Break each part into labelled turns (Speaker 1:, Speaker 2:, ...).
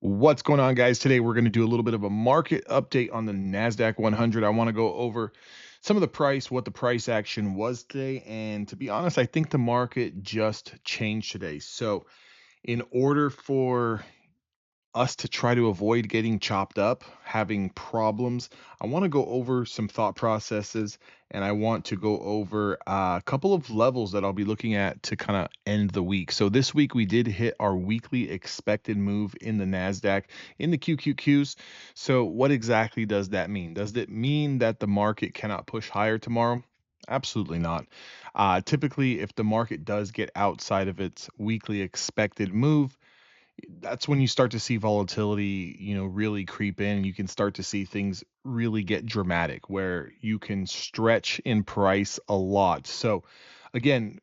Speaker 1: What's going on, guys? Today we're going to do a little bit of a market update on the NASDAQ 100. I want to go over some of the price, what the price action was today. And to be honest, I think the market just changed today. So, in order for us to try to avoid getting chopped up, having problems, I want to go over some thought processes and I want to go over a couple of levels that I'll be looking at to kind of end the week. So this week we did hit our weekly expected move in the NASDAQ in the QQQs. So what exactly does that mean? Does it mean that the market cannot push higher tomorrow? Absolutely not. Typically, if the market does get outside of its weekly expected move, that's when you start to see volatility, really creep in. You can start to see things really get dramatic where you can stretch in price a lot. So again,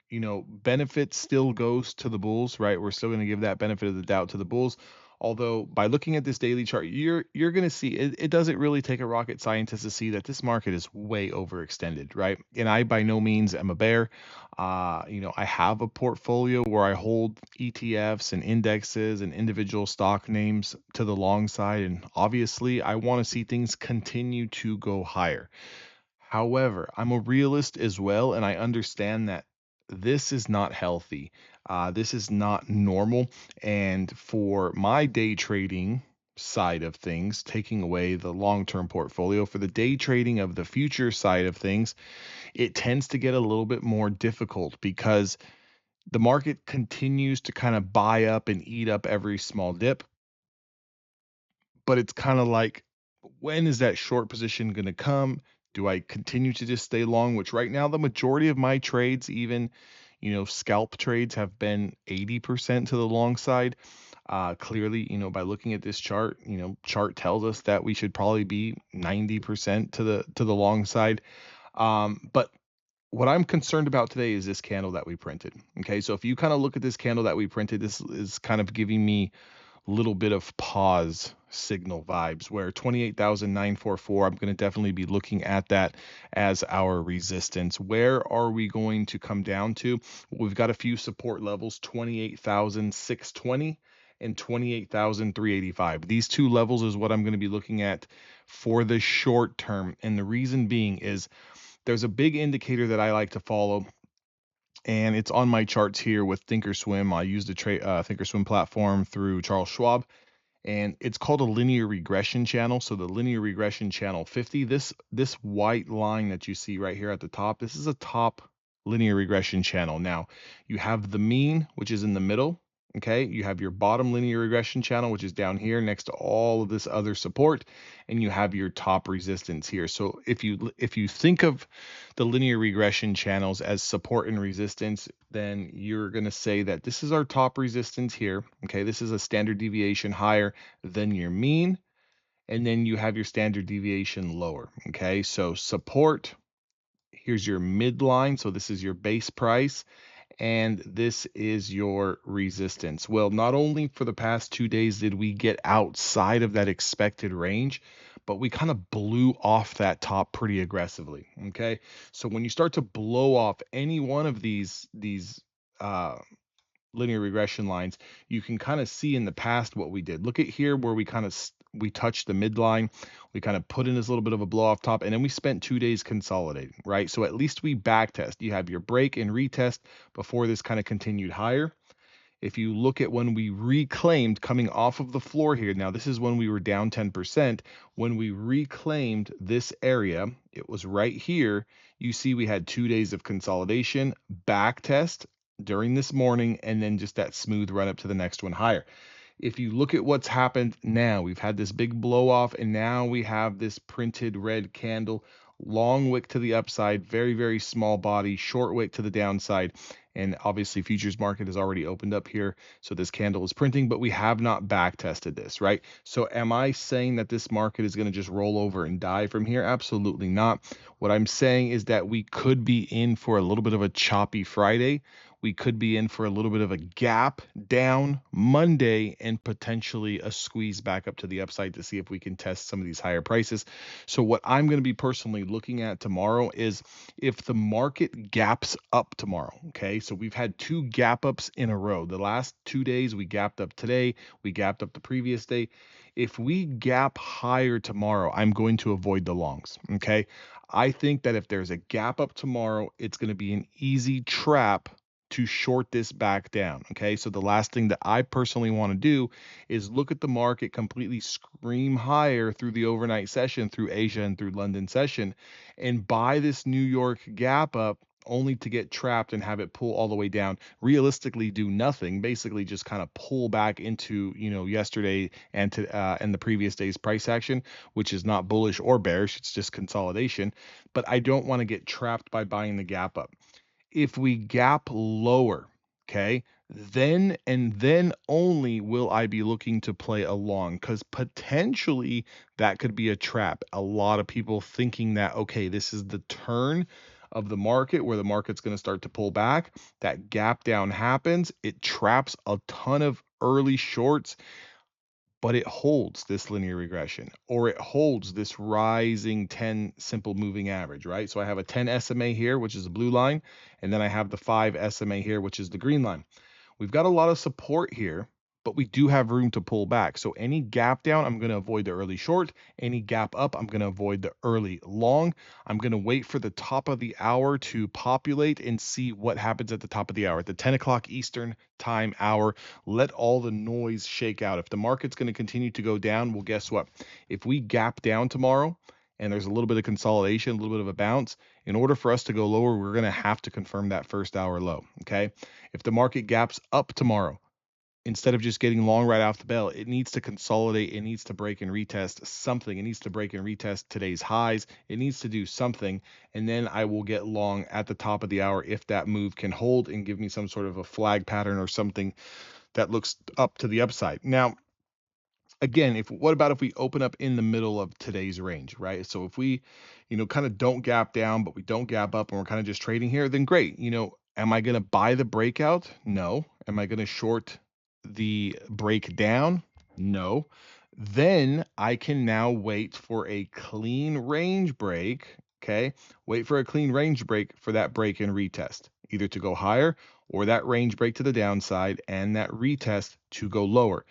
Speaker 1: benefit still goes to the bulls, right? We're still going to give that benefit of the doubt to the bulls. Although by looking at this daily chart, you're going to see it doesn't really take a rocket scientist to see that this market is way overextended, right? And I by no means am a bear. I have a portfolio where I hold ETFs and indexes and individual stock names to the long side. And obviously, I want to see things continue to go higher. However, I'm a realist as well, and I understand that this is not healthy. This is not normal. And for my day trading side of things, taking away the long term portfolio, for the day trading of the future side of things, it tends to get a little bit more difficult because the market continues to kind of buy up and eat up every small dip. But it's kind of like, when is that short position going to come? Do I continue to just stay long? Which right now, the majority of my trades, even, scalp trades, have been 80% to the long side. Clearly, by looking at this chart, chart tells us that we should probably be 90% to the long side. But what I'm concerned about today is this candle that we printed. Okay, so if you kind of look at this candle that we printed, this is kind of giving me a little bit of pause signal vibes where 28,944, I'm going to definitely be looking at that as our resistance. Where are we going to come down to? We've got a few support levels, 28,620 and 28,385. These two levels is what I'm going to be looking at for the short term. And the reason being is there's a big indicator that I like to follow, and it's on my charts here with Thinkorswim. I use the Thinkorswim platform through Charles Schwab, and it's called a linear regression channel. So the linear regression channel 50, this white line that you see right here at the top, this is a top linear regression channel. Now you have the mean, which is in the middle. Okay, you have your bottom linear regression channel, which is down here next to all of this other support, and you have your top resistance here. So if you think of the linear regression channels as support and resistance, then you're going to say that this is our top resistance here. Okay, this is a standard deviation higher than your mean, and then you have your standard deviation lower. Okay, so support, here's your midline, so this is your base price, and this is your resistance. Well, not only for the past 2 days did we get outside of that expected range, but we kind of blew off that top pretty aggressively. Okay, so when you start to blow off any one of these uh, linear regression lines, you can kind of see in the past what we did. Look at here where we touched the midline, we kind of put in this little bit of a blow off top, and then we spent 2 days consolidating, right? So at least we back test. You have your break and retest before this kind of continued higher. If you look at when we reclaimed coming off of the floor here, now this is when we were down 10%. When we reclaimed this area, it was right here. You see we had 2 days of consolidation, back test during this morning, and then just that smooth run up to the next one higher. If you look at what's happened now, we've had this big blow off, and now we have this printed red candle, long wick to the upside, very, very small body, short wick to the downside. And obviously futures market has already opened up here. So this candle is printing, but we have not back tested this, right? So am I saying that this market is going to just roll over and die from here? Absolutely not. What I'm saying is that we could be in for a little bit of a choppy Friday We could be in for a little bit of a gap down Monday and potentially a squeeze back up to the upside to see if we can test some of these higher prices. So what I'm going to be personally looking at tomorrow is if the market gaps up tomorrow. Okay, so we've had two gap ups in a row. The last 2 days we gapped up today, we gapped up the previous day. If we gap higher tomorrow, I'm going to avoid the longs. Okay, I think that if there's a gap up tomorrow, it's going to be an easy trap to short this back down. Okay, so the last thing that I personally want to do is look at the market completely scream higher through the overnight session, through Asia and through London session, and buy this New York gap up only to get trapped and have it pull all the way down, realistically do nothing, basically just kind of pull back into, yesterday and the previous day's price action, which is not bullish or bearish, it's just consolidation. But I don't want to get trapped by buying the gap up. If we gap lower, okay, then and then only will I be looking to play along, because potentially that could be a trap. A lot of people thinking that, okay, this is the turn of the market where the market's going to start to pull back. That gap down happens. It traps a ton of early shorts, but it holds this linear regression, or it holds this rising 10 simple moving average, right? So I have a 10 SMA here, which is the blue line, and then I have the 5 SMA here, which is the green line. We've got a lot of support here, but we do have room to pull back. So any gap down, I'm going to avoid the early short. Any gap up, I'm going to avoid the early long. I'm going to wait for the top of the hour to populate and see what happens at the top of the hour, at the 10 o'clock Eastern time hour. Let all the noise shake out. If the market's going to continue to go down, well, guess what? If we gap down tomorrow and there's a little bit of consolidation, a little bit of a bounce, in order for us to go lower, we're going to have to confirm that first hour low, okay? If the market gaps up tomorrow, instead of just getting long right off the bell, it needs to consolidate. It needs to break and retest something. It needs to break and retest today's highs. It needs to do something. And then I will get long at the top of the hour if that move can hold and give me some sort of a flag pattern or something that looks up to the upside. Now, again, what about if we open up in the middle of today's range, right? So if we, kind of don't gap down, but we don't gap up and we're kind of just trading here, then great. Am I going to buy the breakout? No. Am I going to short the breakdown? No. Then I can now wait for a clean range break. Okay. Wait for a clean range break for that break and retest, either to go higher or that range break to the downside and that retest to go lower.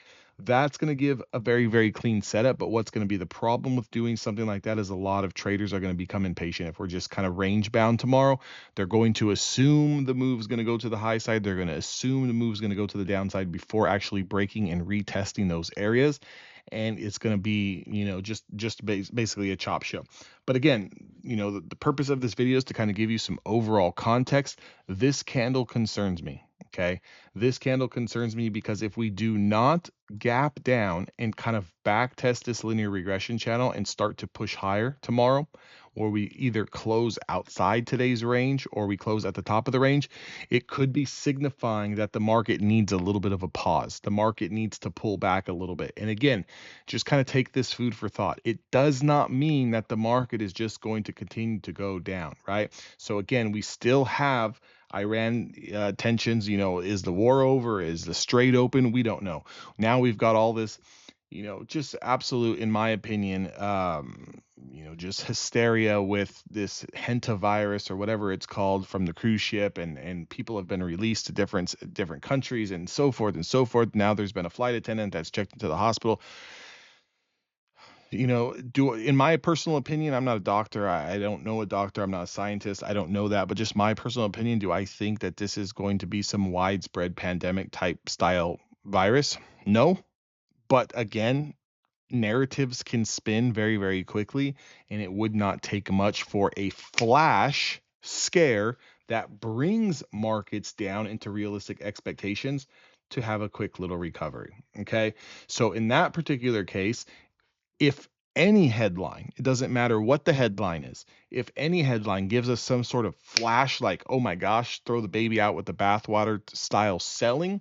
Speaker 1: That's going to give a very, very clean setup. But what's going to be the problem with doing something like that is a lot of traders are going to become impatient. If we're just kind of range bound tomorrow, they're going to assume the move is going to go to the high side. They're going to assume the move is going to go to the downside before actually breaking and retesting those areas. And it's going to be, basically a chop show. But again, the purpose of this video is to kind of give you some overall context. This candle concerns me. Okay. This candle concerns me because if we do not gap down and kind of back test this linear regression channel and start to push higher tomorrow, or we either close outside today's range or we close at the top of the range, it could be signifying that the market needs a little bit of a pause. The market needs to pull back a little bit. And again, just kind of take this food for thought. It does not mean that the market is just going to continue to go down, right? So again, we still have Iran tensions. Is the war over? Is the Strait open? We don't know. Now we've got all this, just absolute, in my opinion, just hysteria with this hantavirus or whatever it's called from the cruise ship, and people have been released to different countries and so forth and so forth. Now there's been a flight attendant that's checked into the hospital. In my personal opinion, I'm not a doctor. I don't know a doctor. I'm not a scientist. I don't know that. But just my personal opinion, do I think that this is going to be some widespread pandemic type style virus? No. But again, narratives can spin very, very quickly, and it would not take much for a flash scare that brings markets down into realistic expectations to have a quick little recovery. Okay. So in that particular case, if any headline, it doesn't matter what the headline is, if any headline gives us some sort of flash, like, oh my gosh, throw the baby out with the bathwater style selling,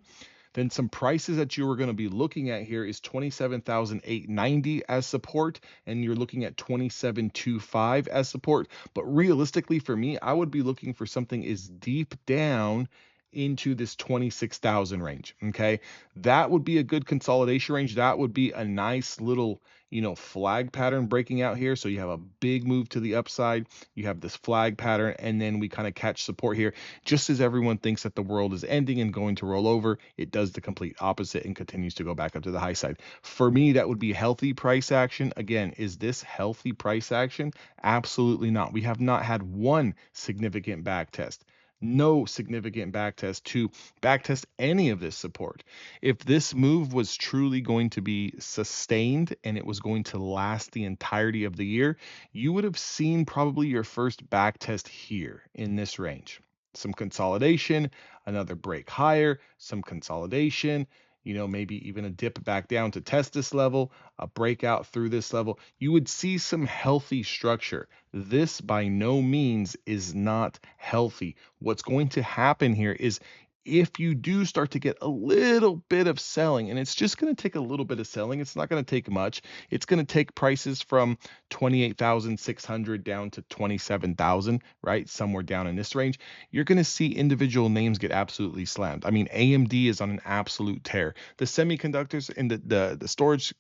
Speaker 1: then some prices that you were going to be looking at here is 27,890 as support, and you're looking at 2725 as support. But realistically for me, I would be looking for something as deep down into this 26,000 range. Okay. That would be a good consolidation range. That would be a nice little, flag pattern breaking out here. So you have a big move to the upside. You have this flag pattern, and then we kind of catch support here. Just as everyone thinks that the world is ending and going to roll over, it does the complete opposite and continues to go back up to the high side. For me, that would be healthy price action. Again, is this healthy price action? Absolutely not. We have not had one significant back test. No significant back test to back test any of this support. If this move was truly going to be sustained and it was going to last the entirety of the year, you would have seen probably your first back test here in this range. Some consolidation, another break higher, some consolidation, maybe even a dip back down to test this level, a breakout through this level. You would see some healthy structure. This by no means is not healthy. What's going to happen here is if you do start to get a little bit of selling, and it's just going to take a little bit of selling, it's not going to take much. It's going to take prices from 28,600 down to 27,000, right? Somewhere down in this range. You're going to see individual names get absolutely slammed. I mean, AMD is on an absolute tear. The semiconductors and the storage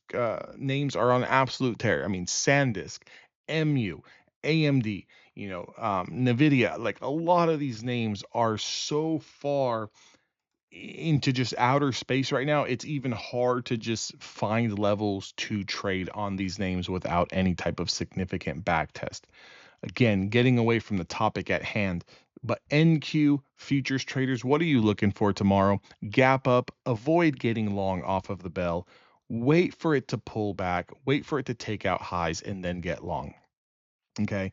Speaker 1: names are on an absolute tear. I mean, SanDisk, MU, AMD, NVIDIA, like a lot of these names are so far into just outer space right now. It's even hard to just find levels to trade on these names without any type of significant back test. Again, getting away from the topic at hand, but NQ futures traders, what are you looking for tomorrow? Gap up, avoid getting long off of the bell, wait for it to pull back, wait for it to take out highs, and then get long. Okay.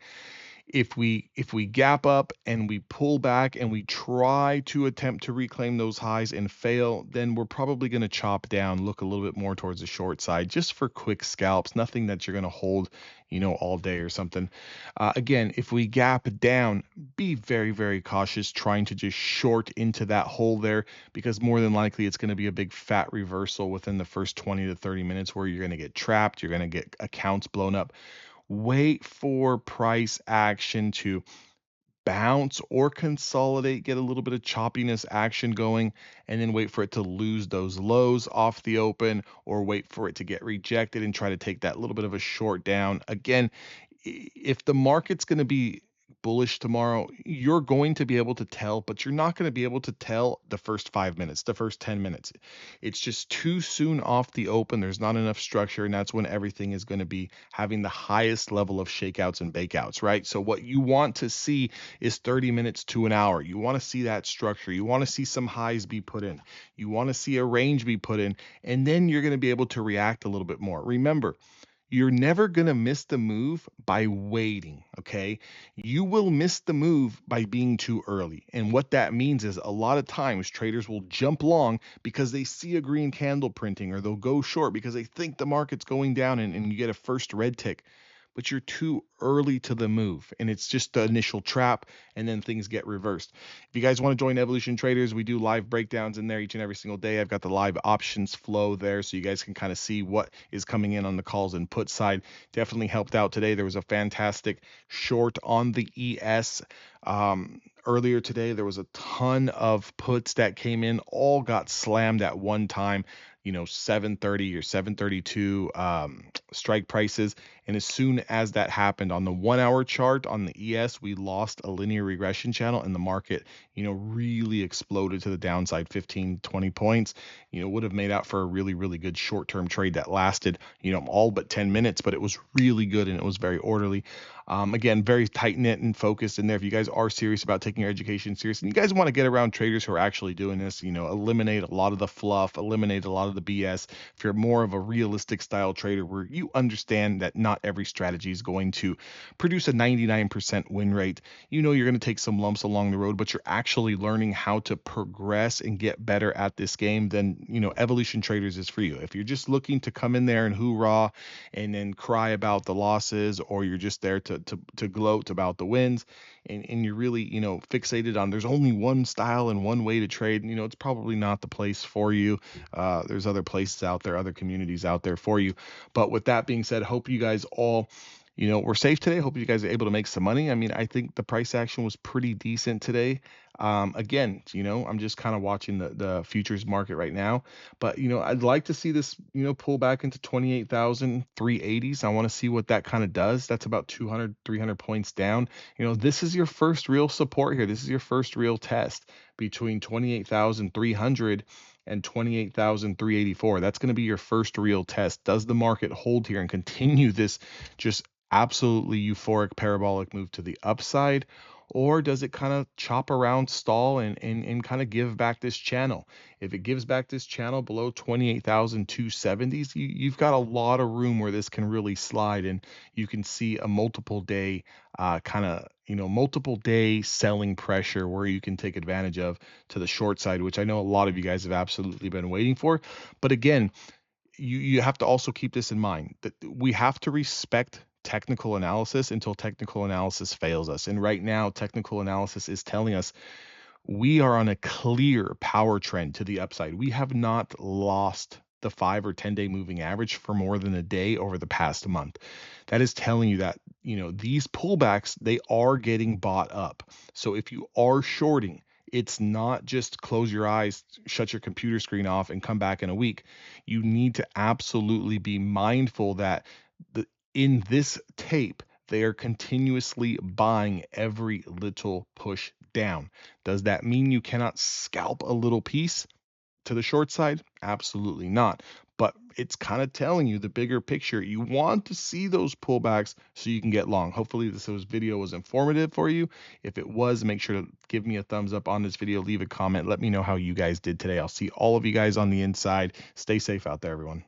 Speaker 1: If we gap up and we pull back and we try to attempt to reclaim those highs and fail, then we're probably going to chop down, look a little bit more towards the short side, just for quick scalps, nothing that you're going to hold, all day or something. Again, if we gap down, be very, very cautious trying to just short into that hole there, because more than likely it's going to be a big fat reversal within the first 20 to 30 minutes where you're going to get trapped, you're going to get accounts blown up. Wait for price action to bounce or consolidate, get a little bit of choppiness action going, and then wait for it to lose those lows off the open, or wait for it to get rejected and try to take that little bit of a short down. Again, if the market's going to be bullish tomorrow, you're going to be able to tell, but you're not going to be able to tell the first 5 minutes, the first 10 minutes. It's just too soon off the open. There's not enough structure, and that's when everything is going to be having the highest level of shakeouts and bakeouts, right? So what you want to see is 30 minutes to an hour. You want to see that structure. You want to see some highs be put in. You want to see a range be put in, and then you're going to be able to react a little bit more. Remember, you're never going to miss the move by waiting, okay? You will miss the move by being too early. And what that means is a lot of times traders will jump long because they see a green candle printing, or they'll go short because they think the market's going down, and you get a first red tick. But you're too early to the move, and it's just the initial trap, and then things get reversed. If you guys want to join Evolution Traders, we do live breakdowns in there each and every single day. I've got the live options flow there, so you guys can kind of see what is coming in on the calls and put side. Definitely helped out today. There was a fantastic short on the ES. Earlier today, there was a ton of puts that came in, all got slammed at one time. 730 or 732 strike prices. And as soon as that happened on the 1 hour chart on the ES, we lost a linear regression channel, and the market, really exploded to the downside 15, 20 points. Would have made out for a really, really good short-term trade that lasted, all but 10 minutes, but it was really good and it was very orderly. Again, very tight knit and focused in there. If you guys are serious about taking your education serious, and you guys want to get around traders who are actually doing this, eliminate a lot of the fluff, eliminate a lot of the BS. If you're more of a realistic style trader where you understand that not every strategy is going to produce a 99% win rate, you're going to take some lumps along the road, but you're actually learning how to progress and get better at this game, then, Evolution Traders is for you. If you're just looking to come in there and hoorah and then cry about the losses, or you're just there to gloat about the wins, and you're really, fixated on there's only one style and one way to trade, it's probably not the place for you. There's other places out there, other communities out there for you. But with that being said, hope you guys all we're safe today. Hope you guys are able to make some money. I mean, I think the price action was pretty decent today. Again, I'm just kind of watching the futures market right now, but I'd like to see this, pull back into 28,380s. I want to see what that kind of does. That's about 200, 300 points down. This is your first real support here. This is your first real test between 28,300 and 28,384. That's going to be your first real test. Does the market hold here and continue this just absolutely euphoric parabolic move to the upside? Or does it kind of chop around, stall, and kind of give back this channel? If it gives back this channel below 28,270s, you've got a lot of room where this can really slide, and you can see a multiple day multiple day selling pressure where you can take advantage of to the short side, which I know a lot of you guys have absolutely been waiting for. But again, you have to also keep this in mind that we have to respect technical analysis until technical analysis fails us. And right now, technical analysis is telling us we are on a clear power trend to the upside. We have not lost the 5 or 10-day moving average for more than a day over the past month. That is telling you that, these pullbacks, they are getting bought up. So if you are shorting, it's not just close your eyes, shut your computer screen off, and come back in a week. You need to absolutely be mindful that in this tape, they are continuously buying every little push down. Does that mean you cannot scalp a little piece to the short side? Absolutely not. But it's kind of telling you the bigger picture. You want to see those pullbacks so you can get long. Hopefully this video was informative for you. If it was, make sure to give me a thumbs up on this video, leave a comment, let me know how you guys did today. I'll see all of you guys on the inside. Stay safe out there, everyone.